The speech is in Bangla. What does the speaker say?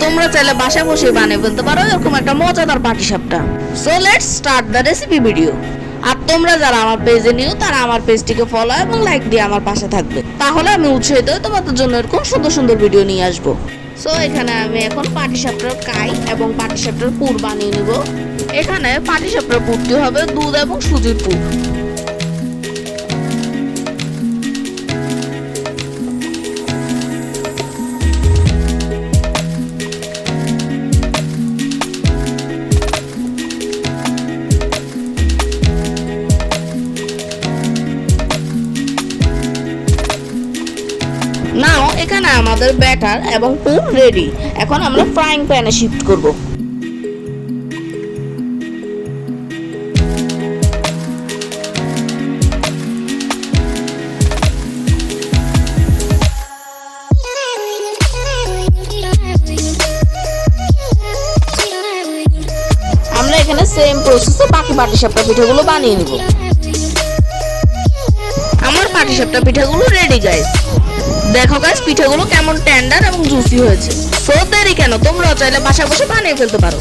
তোমরা চাইলে বাসায় বসে বানিয়ে ফেলতে পারো এরকম একটা মজাদার পাটিসাপটা। So let's start the recipe video. আর তোমরা যারা আমার পেজে নিও তারা আমার পেজটিকে ফলো এবং লাইক দিয়ে আমার পাশে থাকবে, তাহলে আমি উৎসাহিত হয়ে তোমাদের জন্য এরকম সুন্দর সুন্দর ভিডিও নিয়ে আসবো। সো এখানে আমি এখন পাটিসাপটার কাই এবং পাটিসাপটার পুর বানিয়ে নিব। এখানে পাটিসাপটার পুরটি হবে দুধ এবং সুজির পুর। নাও এখানে আমাদের ব্যাটার এবং পুর রেডি। এখন আমরা ফ্রাইং প্যানে শিফট করব। আমরা এখানে সেম প্রসেসে বাকি পাটিসাপটা পিঠাগুলো বানিয়ে নিব। আমার পাটিসাপটা পিঠাগুলো রেডি গাইস। দেখো গাইস পিঠাগুলো কেমন টেন্ডার এবং জুসি হয়েছে। সো দেরি কেন, তোমরাও চাইলে বাসায় বসে বানিয়ে ফেলতে পারো।